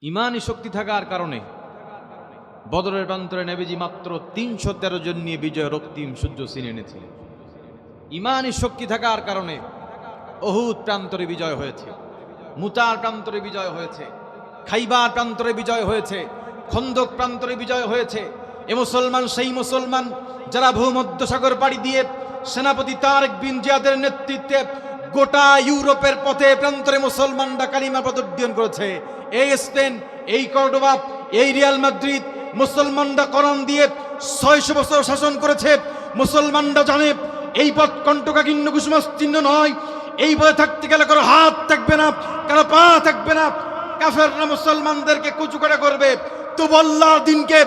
ইমানি শক্তি থাকার কারণে বদরের প্রান্তরে নবীজি মাত্র ৩১৩ জন নিয়ে বিজয় রক্তিম সূর্য ছিনে এনেছিলেন। ইমানি শক্তি থাকার কারণে উহুদ প্রান্তরে বিজয় হয়েছে, মুতার প্রান্তরে বিজয় হয়েছে, খাইবার প্রান্তরে বিজয় হয়েছে, খন্দক প্রান্তরে বিজয় হয়েছে। এ মুসলমান সেই মুসলমান যারা ভূমধ্যসাগর পাড়ি দিয়ে সেনাপতি তারেক বিন জিয়াদের নেতৃত্বে গোটা ইউরোপের পথে প্রান্তরে মুসলমানরা কালিমা প্রতিষ্ঠান করেছে। এই স্পেন, এই কর্ডোবা, এই রিয়াল মাদ্রিদ মুসলমানরা কোরআন দিয়ে ৬০০ বছর শাসন করেছে। মুসলমানরা জানে এই পথ কণ্টকাকীর্ণ কুসুমচিহ্ন নয়। এই পথে থাকতে গেলে কারো হাত থাকবে না, কারো পা থাকবে না। কাফেররা মুসলমানদেরকে কুচুকাটা করবে, তবু আল্লাহর দিনকে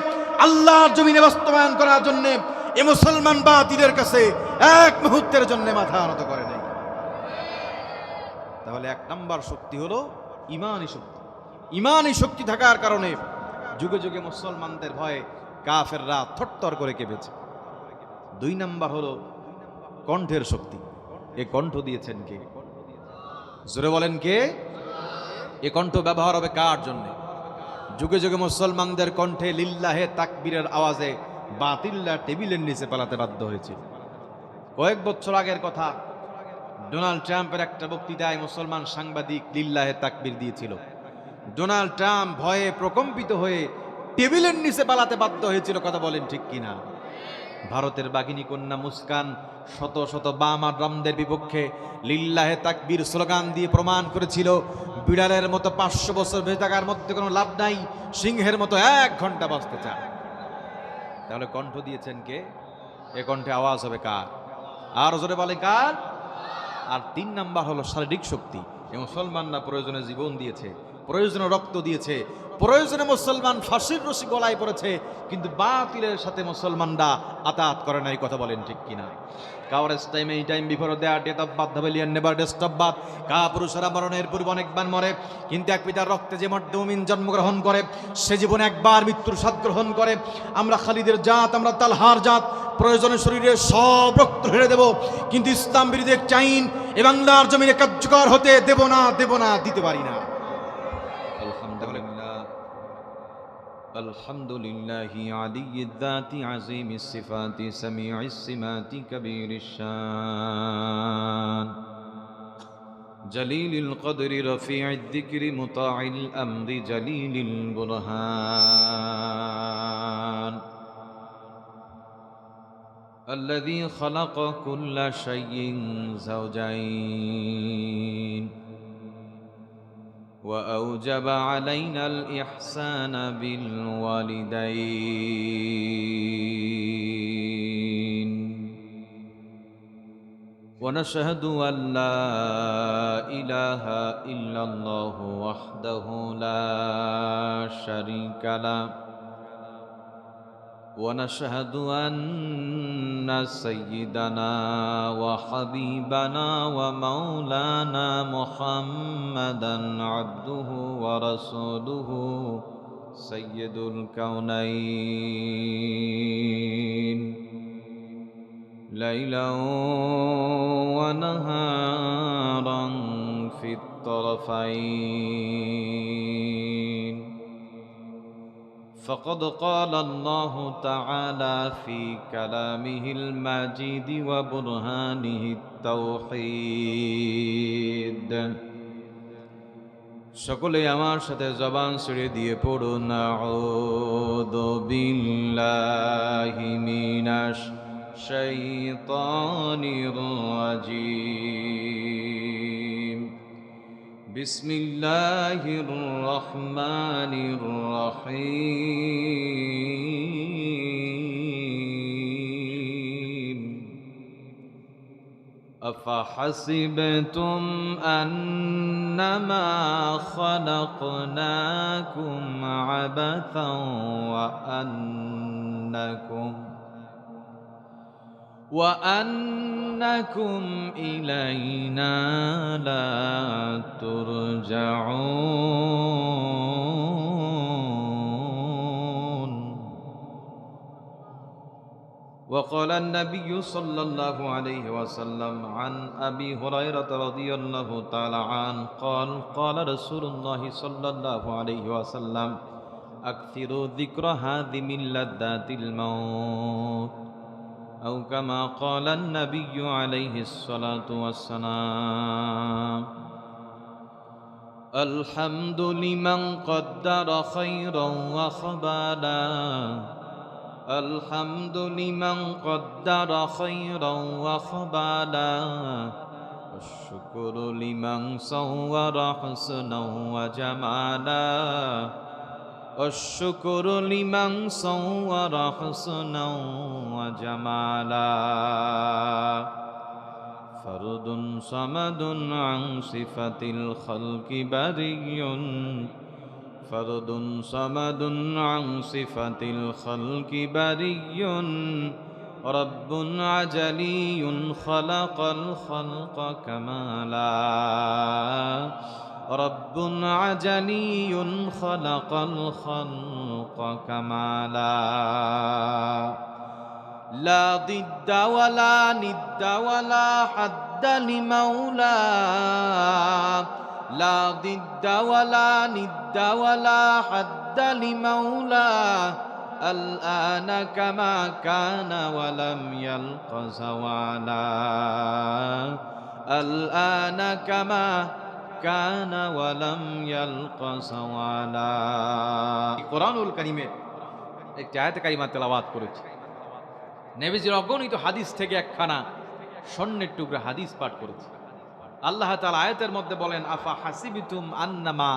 আল্লাহর জমিনে বাস্তবায়ন করার জন্য এ মুসলমান বাতিলের কাছে এক মুহূর্তের জন্য মাথা নত করে নাই। তাহলে এক নাম্বার শক্তি হলো ইমানি শক্তি। ইমানি শক্তি থাকার কারণে যুগে যুগে মুসলমানদের ভয়ে কাফেররা থরথর করে কেঁপেছে। ২ নাম্বার হলো কণ্ঠের শক্তি। এ কণ্ঠ দিয়েছেন কে? জোরে বলেন কে? এ কণ্ঠ ব্যবহার হবে কার জন্য? যুগে যুগে মুসলমানদের কণ্ঠে লিল্লাহে তাকবীরের আওয়াজে বাতিলরা টেবিলের নিচে পালাতে বাধ্য হয়েছিল। কয়েক বছর আগের কথা, ডোনাল্ড ট্রাম্পের একটা বক্তৃতায় মুসলমান সাংবাদিক লিল্লাহে তাকবীর দিয়েছিল। ডোনাল্ড ট্রাম্প ভয়ে প্রকম্পিত হয়ে টেবিলের নিচে পালাতে বাধ্য হয়েছিল। কথা বলেন ঠিক কিনা? ভারতের বাঘিনী কন্যা মুস্কান শত শত বাম আর রামদের বিপক্ষে লিল্লাহে তাকবীর স্লোগান দিয়ে প্রমাণ করেছিল বিড়ালের মতো ৫০০ বছর বেঁচে থাকার মধ্যে কোনো লাভ নাই, সিংহের মতো ১ ঘন্টা বাঁচতে চায়। তাহলে কণ্ঠ দিয়েছেন কে? এ কণ্ঠে আওয়াজ হবে কার? আর জোরে বলে কার? আর ৩ নাম্বার হলো শারীরিক শক্তি। এই মুসলমানরা প্রয়োজনে জীবন দিয়েছে, প্রয়োজনে রক্ত দিয়েছে, প্রয়োজনে মুসলমান ফাঁসির রশি গলায় পড়েছে, কিন্তু বাতিলের সাথে মুসলমানরা আতাত করে নাই। কথা বলেন ঠিক কিনা? কাওয়ারেজ টাইম এই time before their death of birth valiant never taste of birth. পুরুষেরা মরণের পূর্বে অনেকবার মরে, কিন্তু এক পিতার রক্তে যে মর্দে মুমিন জন্মগ্রহণ করে সে জীবনে একবার মৃত্যুর স্বাদ গ্রহণ করে। আমরা খালিদের জাত, আমরা তালহার জাত, প্রয়োজনে শরীরে সব রক্ত হেরে দেব, কিন্তু ইসলাম বিরোধী এক আইন এ বাংলার জমিনে কার্যকর হতে দেব না, দেব না, দিতে পারি না। আলহামদুলিল্লাহি আলিয়্যিদ যাতি আযীমিস সিফাতি সামিউস সিমাতি কবীরিশ শান জলিলুল কদরি রফিউদ যিকরি মুতাঈল আমরি জলিলুল বুরহান الذي خلق كل شيء زوجين وأوجب علينا الإحسان بالوالدين ونشهد أن لا إله إلا الله وحده لا شريك له ونشهد أن سيدنا وحبيبنا ومولانا محمدا عبده ورسوله سيد الكونين ليلا ونهارا في الطرفين. فقد قال الله تعالى في كلامه المجيد وبرهانه التوحيد. সকলে আমার সাথে জবান ছেড়ে দিয়ে পড়ুন আউযু বিল্লাহি মিনাশ শাইতানির রাজীম বিসমিল্লাহির রহমানির রহিম আফাহাসিবতুম আন্নামা খালাকনাকুম আবাথাও ওয়া আন্নাকুম ইলাইনা লা তুরজাউন وقال النبي صلى الله عليه وسلم عن أبي هريرة رضي الله تعالى عنه قال قال رسول الله صلى الله عليه وسلم أكثروا ذكر هذه من لذات الموت أو كما قال النبي عليه الصلاة والسلام الحمد لمن قدر خيرا وخبالا الحمد لمن قدر خيرا وخبالا الشكر لمن صور حسنا وجمالا الشكر لمن صور حسنا وجمالا فرد صمد عن صفة الخلق بري فرد صمد عن صفة الخلق بري رب عجلي خلق الخلق كمالا رب عجلي خلق الخلق كمالا لا ضد ولا ند ولا حد لمولى لا ضد ولا ند ولا حد لمولى الآن كما كان ولم يلق زوالا الآن كما كان ولم يلق زوالا কোরআনুল কারীমে একটি আয়াত কারিমা তেলাওয়াত করেছি। নবীজির অগণিত হাদিস থেকে একখানা স্বর্ণের টুকরা হাদিস পাঠ করেছি। আল্লাহ তাআলা আয়াতের মধ্যে বলেন আফা হাসিবিতুম আন্নামা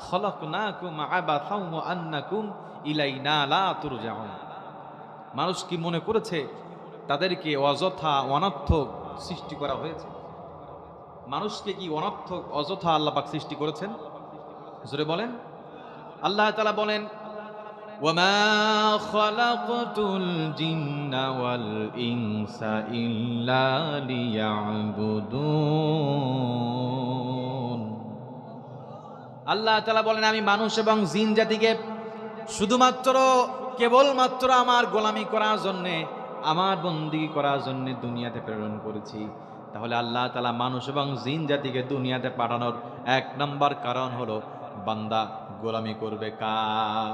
খলাকনাকুম আবাসাও ওয়া আন্নাকুম ইলাইনা লা তুরজাউন। মানুষ কি মনে করেছে তাদেরকে অযথা অনর্থক সৃষ্টি করা হয়েছে? মানুষকে কি অনর্থক অযথা আল্লাহ পাক সৃষ্টি করেছেন? জোরে বলেন। আল্লাহ তাআলা বলেন ওয়ামা খালাকতুল জিন্না ওয়াল ইনসা ইল্লা লিয়াবুদুন। আল্লাহ তাআলা বলেন আমি মানুষ এবং জিন জাতিকে শুধুমাত্র কেবলমাত্র আমার গোলামি করার জন্যে, আমার বন্দেগী করার জন্যে দুনিয়াতে প্রেরণ করেছি। তাহলে আল্লাহ তাআলা মানুষ এবং জিন জাতিকে দুনিয়াতে পাঠানোর এক নম্বর কারণ হলো বান্দা গোলামি করবে কার?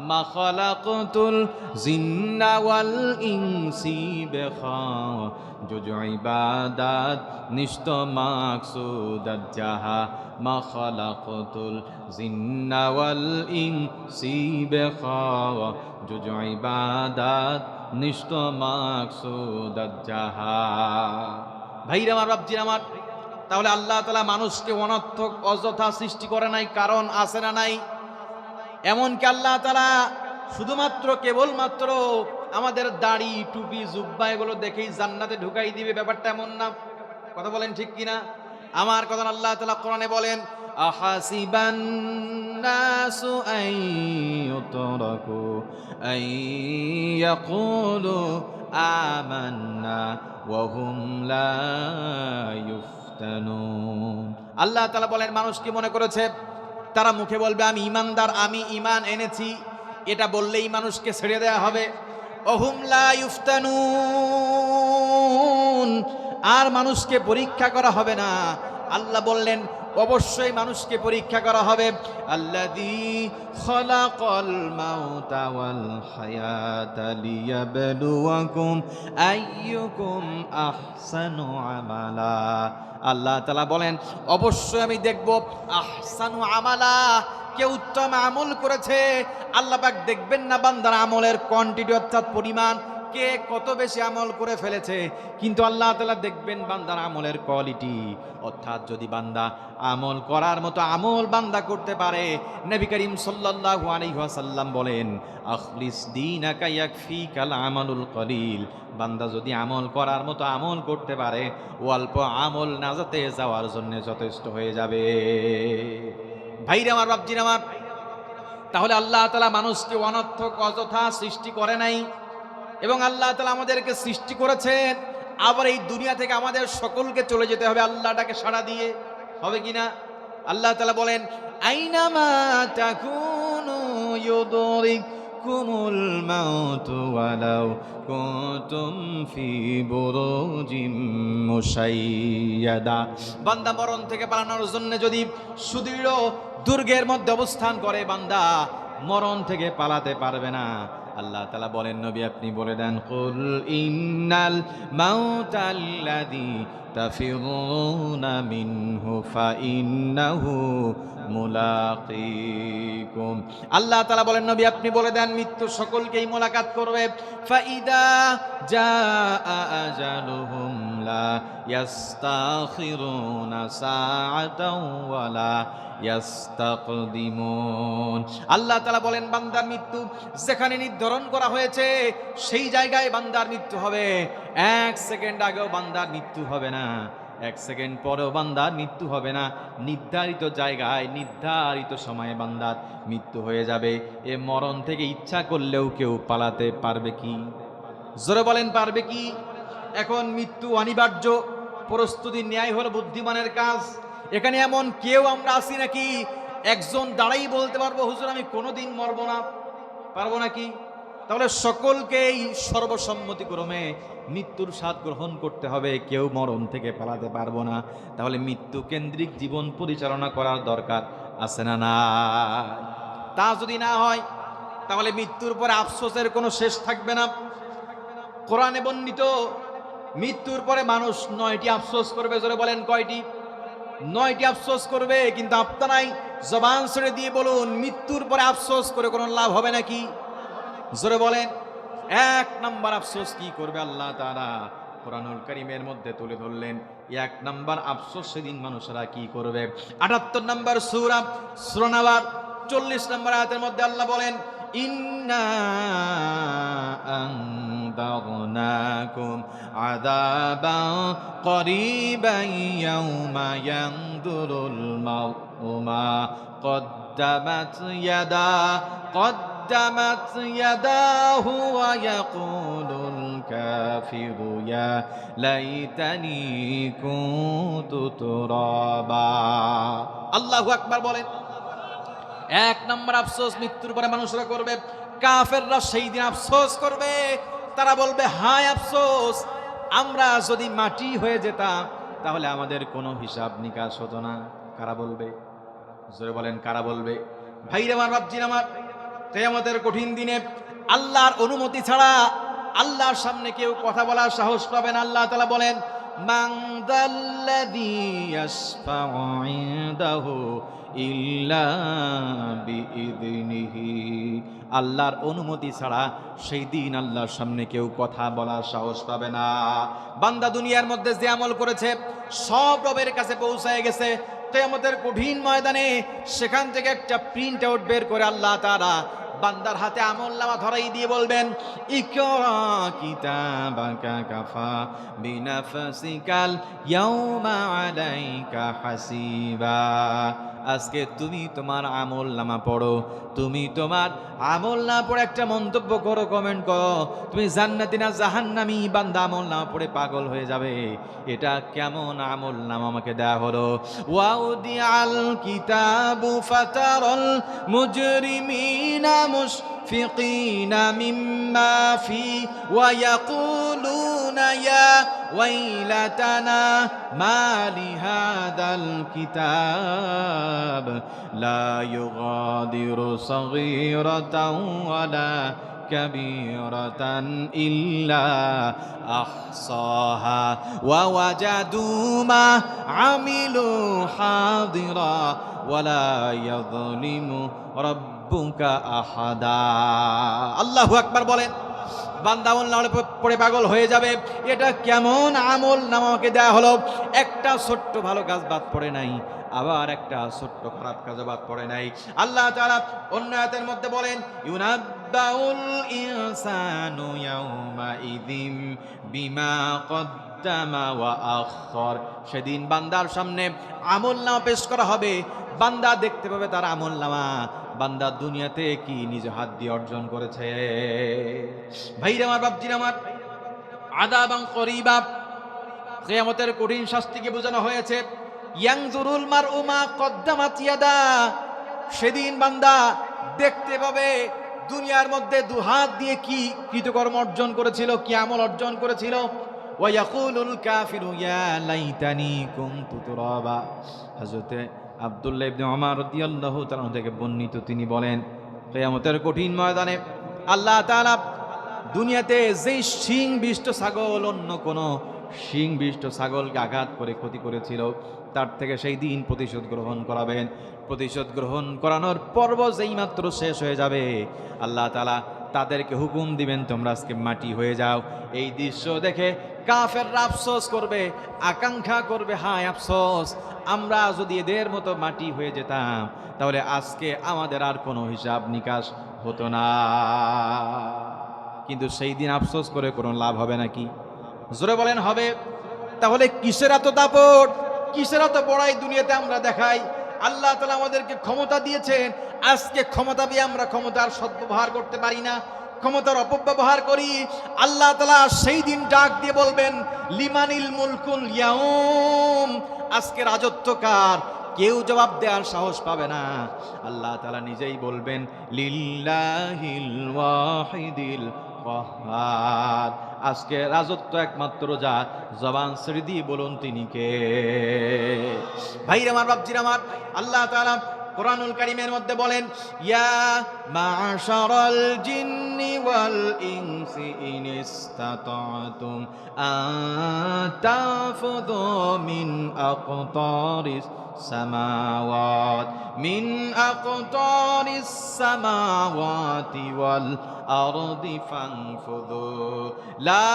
মা খালাকতুল জিন্না ওয়াল ইনসি বেখাজুজ ইবাদাত নিশ্ত মাকসুদাত জাহা মা খালাকতুল জিন্না ওয়াল ইনসি বেখাজুজ ইবাদাত নিশ্ত মাকসুদাত জাহা। ভাইরা আমার, বাপজিরা আমার, তাহলে আল্লাহ তাআলা মানুষকে অনর্থক অযথা সৃষ্টি করে নাই, কারণ আছে না নাই? এমনকি আল্লাহ তাআলা শুধুমাত্র কেবলমাত্র আমাদের দাড়ি টুপি জুব্বা এগুলো দেখেই জান্নাতে ঢুকাই দিবে, ব্যাপারটা এমন না। কথা বলেন ঠিক কিনা? আমার কথা আল্লাহ তাআলা কোরআনে বলেন আহাসিবান নাসু আন ইউতরাকু আন ইয়াকুলু আমান্না ওয়া হুম লা ইফতানুন। আল্লাহ তাআলা বলেন মানুষ কি মনে করেছে তারা মুখে বলবে আমি ঈমানদার, আমি ঈমান এনেছি, এটা বললেই মানুষকে ছেড়ে দেয়া হবে? ওহুম লা ইফতানুন, আর মানুষকে পরীক্ষা করা হবে না। আল্লাহ বললেন অবশ্যই মানুষকে পরীক্ষা করা হবে। আল্লাযী খালাকাল মাউতা ওয়াল হায়াতা লিয়াবলুয়াকুম আইয়ুকুম আহসানু আমালা। আল্লাহ তাআলা বলেন অবশ্যই আমি দেখব আহসানু আমালা, কে উত্তম আমল করেছে। আল্লাহ পাক দেখবেন না বান্দার আমলের কোয়ান্টিটি অর্থাৎ পরিমাণ, কে কত বেশি আমল করে ফেলেছে, কিন্তু আল্লাহ তাআলা দেখবেন বান্দার আমলের কোয়ালিটি। অর্থাৎ যদি বান্দা আমল করার মতো আমল বান্দা করতে পারে, নবী করিম সাল্লাল্লাহু আলাইহি ওয়াসাল্লাম বলেন আখলিস দীনাকা ইয়াকফিকাল আমালুল কলিল। বান্দা যদি আমল করার মতো আমল করতে পারে, ও অল্প আমল নাজাতে যাওয়ার জন্য যথেষ্ট হয়ে যাবে। ভাইরা আমার, বাপজিরা আমার, তাহলে আল্লাহ তাআলা মানুষকে অনর্থক অযথা সৃষ্টি করে নাই, এবং আল্লাহ তাআলা আমাদেরকে সৃষ্টি করেছেন। আবার এই দুনিয়া থেকে আমাদের সকলকে চলে যেতে হবে আল্লাহটাকে সাড়া দিয়ে, হবে কিনা? আল্লাহ তাআলা বলেন আইনামা তাকুনু ইউদরিক ইয়াদরিকুকুমুল মাউতু ওয়ালাউ কুনতুম ফি বুরুজিম মুশাইয়াদা। বান্দা মরণ থেকে পালানোর জন্য যদি সুদৃঢ় দুর্গের মধ্যে অবস্থান করে, বান্দা মরণ থেকে পালাতে পারবে না। আল্লাহ তাআলা বলেন, নবী আপনি বলে দেন, কুল ইন্নাল মাউতাল্লাযী তাফিরুনা মিনহু ফাইন্নাহু মুলাকীকুম। আল্লাহ তাআলা বলেন, নবী আপনি বলে দেন, মৃত্যু সকলকেই মোলাকাত করবে। ফাইদা জাআ আজালুহুম লা ইস্তাখিরুনা সাআতাও ওয়ালা ইয়াস্তাকদিমুন। আল্লাহ তাআলা বলেন, বান্দার মৃত্যু যেখানে নির্ধারণ করা হয়েছে সেই জায়গায় বান্দার মৃত্যু হবে। 1 সেকেন্ড আগেও বান্দার মৃত্যু হবে না, 1 সেকেন্ড পরেও বান্দার মৃত্যু হবে না। নির্ধারিত জায়গায় নির্ধারিত সময়ে বান্দার মৃত্যু হয়ে যাবে। এ মরণ থেকে ইচ্ছা করলেও কেউ পালাতে পারবে কি? জোরে বলেন, পারবে কি? এখন মৃত্যু অনিবার্য, প্রস্তুতি ন্যায় হলো বুদ্ধিমানের কাজ। এখানে এমন কেউ আমরা আছি নাকি একজন দাঁড়াই বলতে পারবো, হুজুর আমি কোনোদিন মরবো না? পারবো নাকি? তাহলে সকলকেই সর্বসম্মতিক্রমে মৃত্যুর স্বাদ গ্রহণ করতে হবে, কেউ মরণ থেকে পালাতে পারবো না। তাহলে মৃত্যু কেন্দ্রিক জীবন পরিচালনা করার দরকার আছে না? না, তা যদি না হয় তাহলে মৃত্যুর পরে আফসোসের কোনো শেষ থাকবে না। কোরআনে বর্ণিত মৃত্যুর পরে মানুষ 9টি আফসোস করবে। জোরে বলেন, কয়টি? 9টি আফসোস করবে। কিন্তু আপনারাই জবান ছেড়ে দিয়ে বলুন, মৃত্যুর পরে আফসোস করে কোনো লাভ হবে নাকি? জোরে বলেন। 1 নাম্বার আফসোস কি করবে আল্লাহ তাআলা কোরআনুল কারীমের মধ্যে তুলে ধরলেন। 1 নাম্বার আফসোস সেদিন মানুষেরা কি করবে? 78 নাম্বার সূরা সূরা নাবার 40 নাম্বার আয়াতের মধ্যে আল্লাহ বলেন, ইন্না আনদারনাকুম আযাবান করিবান ইয়াউমা ইয়ানদুরুল মার'উ মা কদ্দামাত ইয়াদাহু ওয়া ইয়াকুলুল কাফিরু ইয়া লাইতানি কুনতু তুরাবা। আল্লাহু আকবার বলেন। 1 নম্বর আফসোস মৃত্যুর পরে মানুষরা করবে। কাফেররা সেই দিন আফসোস করবে, তারা বলবে, হায় আফসোস, আমরা যদি মাটি হয়ে যেতাম তাহলে আমাদের কোনো হিসাব নিকাশ হতো না। কারা বলবে? জোরে বলেন, কারা বলবে? ভাইরা আমার, বাপজির আমার, কিয়ামতের কঠিন দিনে আল্লাহর অনুমতি ছাড়া আল্লাহর সামনে কেউ কথা বলার সাহস পাবে না। আল্লাহ তাআলা বলেন, মান যাল্লাযী ইয়াশফাউ ইনদাহু ইল্লা বিইযনিহি। আল্লাহর অনুমতি ছাড়া সেই দিন আল্লাহর সামনে কেউ কথা বলার সাহস পাবে না। বান্দা দুনিয়ার মধ্যে যে আমল করেছে সব রবের কাছে পৌঁছায় গেছে। কিয়ামতের কঠিন ময়দানে সেখান থেকে একটা প্রিন্ট আউট বের করে আল্লাহ তাআলা বান্দার হাতে আমলনামা ধরাই দিয়ে বলবেন, ইকরা কিতাবাকা কাফা বিনাফসিকাল ইয়াউমা আলাইকা হাসিবা। আজকে তুমি তোমার আমলনামা পড়ো, তুমি তোমার আমলনামা পড়ে একটা মন্তব্য করো, কমেন্ট করো, তুমি জান্নাতি না জাহান্নামী। বান্দা আমলনামা পড়ে পাগল হয়ে যাবে, এটা কেমন আমলনামা আমাকে দেয়া হলো। ওয়াউদিআল কিতাবু ফাতারাল মুজরিমিনা মুশফিকিনা মিম্মা ফি ওয়া ইয়াকুলুনা ইয়া ওয়াইলাতানা মা লিহাদাল কিতাব লা ইউগাদিরু সাগীরাতাও ওয়ালা কাবীরাতান ইল্লা আহসাহা ওয়া ওয়াজাদু মা আমিলু হাদিরা ওয়ালা ইয়াযলিমু রাব্বুকা আহাদা। আল্লাহু আকবার বলেন। বান্দা আমলনামা পড়ে পাগল হয়ে যাবে, এটা কেমন আমলনামা আমাকে দেয়া হলো। একটা ছোট্ট ভালো কাজ বাদ পড়ে নাই, আবার একটা ছোট্ট খারাপ কাজ বাদ পড়ে নাই। আল্লাহ তাআলা অন্য আয়াতের মধ্যে বলেন, ইউনাব্বাউল ইনসানু ইয়াউমা ইযিম বিমা কদ্দামা ওয়া আখখার। সেদিন বান্দার সামনে আমলনামা পেশ করা হবে, বান্দা দেখতে পাবে তার আমলনামা, বান্দা দুনিয়াতে কি নিজ হাত দিয়ে অর্জন করেছে। ভাইরা আমার, বাপজির আমার, আযাবান করিবা, কিয়ামতের কঠিন শাস্তিকে বোঝানো হয়েছে। ইয়ানজুরুল মার'উ মা কদ্দামাত ইয়াদা, সেদিন বান্দা দেখতে পাবে দুনিয়ার মধ্যে দুহাত দিয়ে কি কৃতকর্ম অর্জন করেছিল, কি আমল অর্জন করেছিল। ওয়ায়াকুলুল কাফিরু ইয়া লাইতানি কুনতু তুরাবা। হযরতে আব্দুল্লাহ ইবনে ওমর রাদিয়াল্লাহু তাআলা থেকে বর্ণিত, তিনি বলেন কিয়ামতের কঠিন ময়দানে আল্লাহ তাআলা দুনিয়াতে যেই শিং-বিষ্ট ছাগল অন্য কোনো শিং-বিষ্ট ছাগলকে আঘাত করে ক্ষতি করেছিল, তার থেকে সেই দিন প্রতিশোধ গ্রহণ করাবেন। প্রতিশোধ গ্রহণ করানোর পর্ব যেই মাত্র শেষ হয়ে যাবে, আল্লাহ তাআলা তাদেরকে হুকুম দিবেন তোমরা আজকে মাটি হয়ে যাও। এই দৃশ্য দেখে কাফেররা আফসোস করবে, আকাঙ্ক্ষা করবে, হায় আফসোস, আমরা যদি এদের মতো মাটি হয়ে যেতাম তাহলে আজকে আমাদের আর কোনো হিসাব নিকাশ হতো না। কিন্তু সেই দিন আফসোস করে কোনো লাভ হবে নাকি? জোরে বলেন হবে। তাহলে কিসের এত দাপট, কিসের এত বড়াই দুনিয়াতে আমরা দেখাই? আল্লাহ তাআলা আমাদেরকে ক্ষমতা দিয়েছেন, আজকে ক্ষমতা দিয়ে আমরা ক্ষমতার সদ্ব্যবহার করতে পারি না, ক্ষমতার অপব্যবহার করি। আল্লাহ তাআলা সেই দিন ডাক দিয়ে বলবেন লিমানিল মুলকুল ইয়াউম, আজকে রাজত্ব কার? কেউ জবাব দেওয়ার সাহস পাবে না। আল্লাহ তাআলা নিজেই বলবেন লিল্লাহিল ওয়াহিদিল কাহ্হার, আজকে রাজত্ব একমাত্র যার, জবান ছেড়ে দিয়ে বলুন তিনি কে। ভাইরা আমার, বাপজিরা আমার, আল্লাহ তাআলা কোরআনুল কারীমের মধ্যে বলেন ইয়া মা'শারাল জিন্নি ওয়াল ইনসি ইনিস্তাতা'তুম আন তাফযু মিন আকতারিস সামাওয়াত মিন আকতারিস সামাওয়াতি ওয়াল আরদি ফানফুযু লা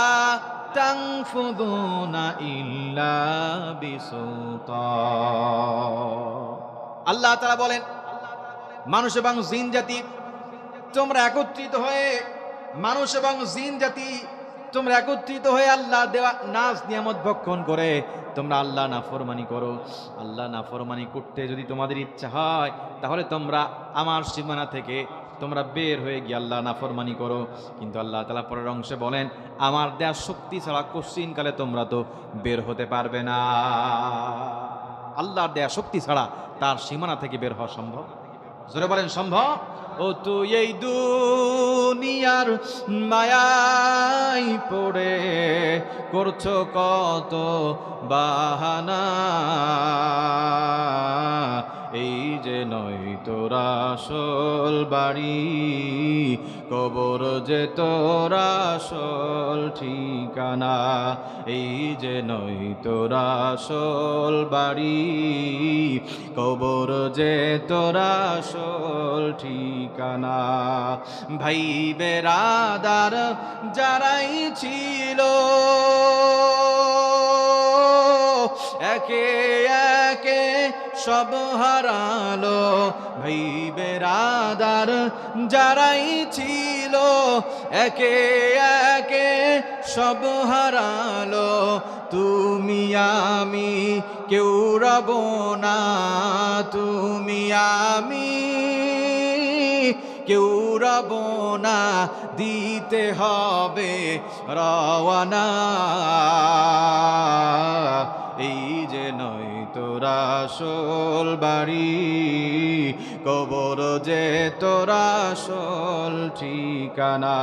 তানফুযুনা ইল্লা বিসুলতান। আল্লাহ তাআলা বলেন মানুষ এবং জিন জাতি তোমরা একত্রিত হয়ে, মানুষ এবং জিন জাতি তোমরা একত্রিত হয়ে আল্লাহ দেওয়া নাজ নিয়ামত ভক্ষণ করে তোমরা আল্লাহ নাফরমানি করো। আল্লাহ নাফরমানি করতে যদি তোমাদের ইচ্ছা হয় তাহলে তোমরা আমার সীমানা থেকে তোমরা বের হয়ে গিয়ে আল্লাহ নাফরমানি করো। কিন্তু আল্লাহ তাআলা পরের অংশে বলেন আমার দেয়া শক্তি ছাড়া কোশ্চিনকালে তোমরা তো বের হতে পারবে না। আল্লাহর দেয়া শক্তি ছাড়া তার সীমানা থেকে বের হওয়া সম্ভব? জোরে বলেন সম্ভব? ও তুই এই দুনিয়ার মায়াই পড়ে করছো কত বাহানা, এই যে নয় তোর আসল বাড়ি, কবর যে তোর আসল ঠিকানা, এই যে নয় তোর আসল বাড়ি, কবর যে তোর আসল ঠিকানা। ভাই বেরাদার যারাই ছিল একে একে সব হারালো, ভাই বেরাদার যারাই ছিল একে একে সব হারালো, তুমি আমি কেউ রব না, তুমি আমি কেউ রব না, দিতে হবে রওয়ানা, এই যে নয় তোর আসল বাড়ি, কবর যে তোর আসল ঠিকানা,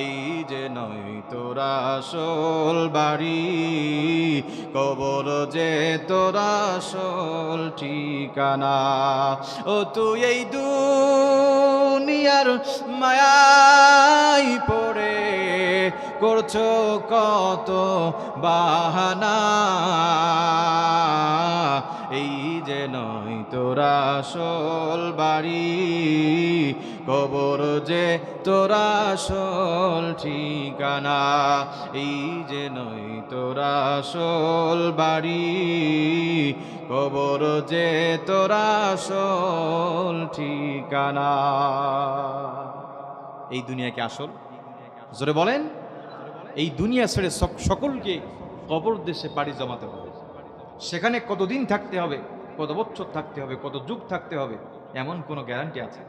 এই যে নয় তোর আসল বাড়ি, কবর যে তোর আসল ঠিকানা। ও তুই এই দুনিয়ার মায়াই পড়ে করছো কত বাহানা, এই যে নয় তোর আসল বাড়ি, কবর যে তোর আসল ঠিকানা, এই যে নয় তোর আসল বাড়ি, কবর যে তোর আসল ঠিকানা। এই দুনিয়া কি আসল? জোরে বলেন। এই দুনিয়া ছেড়ে সকলকে কবর দেশে পাড়ি জমাতে হবে। সেখানে কতদিন থাকতে হবে, কত বছর থাকতে হবে, কত যুগ থাকতে হবে, এমন কোনো গ্যারান্টি আছে?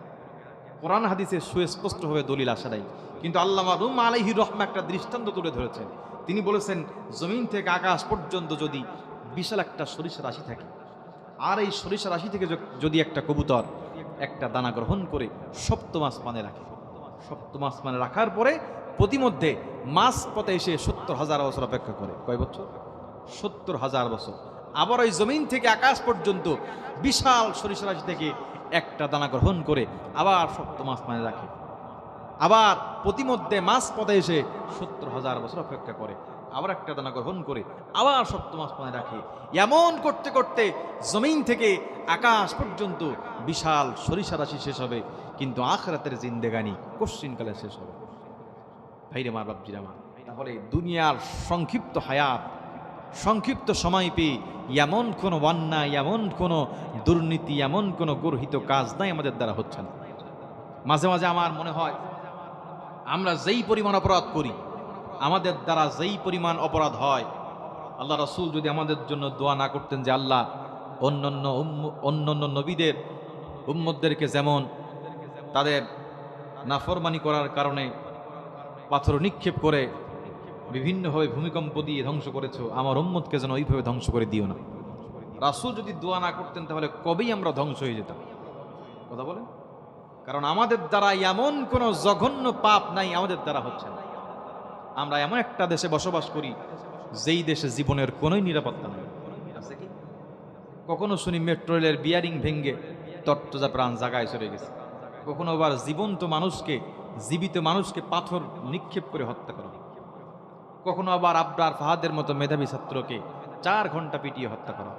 কোরআন হাদিসে সুস্পষ্টভাবে দলিল আসে নাই। কিন্তু আল্লামা রুম আলাইহির রহমা একটা দৃষ্টান্ত তুলে ধরেছেন। তিনি বলেছেন জমিন থেকে আকাশ পর্যন্ত যদি বিশাল একটা সরিষা রাশি থাকে, আর এই সরিষা রাশি থেকে যদি একটা কবুতর একটা দানা গ্রহণ করে সপ্তম আসমানে রাখে, সপ্তম আসমানে রাখার পরে প্রতিমধ্যে মাঝ পথে এসে 70,000 বছর অপেক্ষা করে। কয় বছর? 70,000 বছর। আবার ওই জমিন থেকে আকাশ পর্যন্ত বিশাল সরিষারাশি থেকে একটা দানা গ্রহণ করে আবার সপ্তম আসমানে রাখে। আবার প্রতিমধ্যে মাঝ পথে এসে 70,000 বছর অপেক্ষা করে, আবার একটা দানা গ্রহণ করে আবার সপ্তম আসমানে রাখে। এমন করতে করতে জমিন থেকে আকাশ পর্যন্ত বিশাল সরিষারাশি শেষ হবে, কিন্তু আখিরাতের জিন্দেগানি কশ্চিনকালে শেষ হবে। ভাইরে মার, বাপজিরা মা, তাহলে দুনিয়ার সংক্ষিপ্ত হায়াত, সংক্ষিপ্ত সময় পেয়ে এমন কোনো অন্যায়, এমন কোনো দুর্নীতি, এমন কোনো গর্হিত কাজ নাই আমাদের দ্বারা হচ্ছে না। মাঝে মাঝে আমার মনে হয় আমরা যেই পরিমাণ অপরাধ করি, আমাদের দ্বারা যেই পরিমাণ অপরাধ হয়, আল্লাহ রাসূল যদি আমাদের জন্য দোয়া না করতেন যে আল্লাহ অন্যান্য নবীদের উম্মতদেরকে যেমন তাদের নাফরমানি করার কারণে পাথর নিক্ষেপ করে বিভিন্নভাবে ভূমিকম্প দিয়ে ধ্বংস করেছো, আমার উম্মতকে যেন ওইভাবে ধ্বংস করে দিও না। রাসূল যদি দোয়া না করতেন তাহলে কবেই আমরা ধ্বংস হয়ে যেতাম। কথা বলেন? কারণ আমাদের দ্বারা এমন কোনো জঘন্য পাপ নাই আমাদের দ্বারা হচ্ছে না। আমরা এমন একটা দেশে বসবাস করি যেই দেশে জীবনের কোনোই নিরাপত্তা নেই। আছে কি? কখনো শুনি মেট্রো রেলের বিয়ারিং ভেঙ্গে তত্ত্বজা প্রাণ জাগায় চলে গেছে, কখনো আবার জীবিত মানুষকে পাথর নিক্ষেপ করে হত্যা করা, কখনো আবার আবরার ফাহাদের মতো মেধাবী ছাত্রকে 4 ঘন্টা পিটিয়ে হত্যা করা,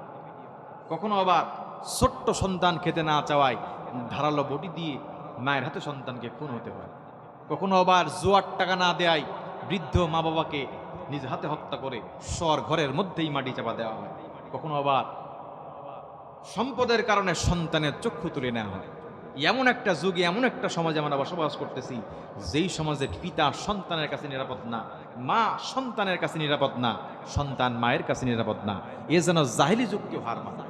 কখনো আবার ছোট্ট সন্তান খেতে না চাওয়ায় ধারালো বটি দিয়ে মায়ের হাতে সন্তানকে খুন হতে হয়, কখনো আবার জোয়ার টাকা না দেয় বৃদ্ধ মা বাবাকে নিজ হাতে হত্যা করে স্বর ঘরের মধ্যেই মাটি চাপা দেওয়া হয়, কখনো আবার সম্পদের কারণে সন্তানের চক্ষু তুলে নেওয়া হয়। এমন একটা যুগে, এমন একটা সমাজে আমরা বসবাস করতেছি যেই সমাজে পিতা সন্তানের কাছে নিরাপদ না, মা সন্তানের কাছে নিরাপদ না, সন্তান মায়ের কাছে নিরাপদ না। এ যেন জাহিলি যুগকে হার মানা।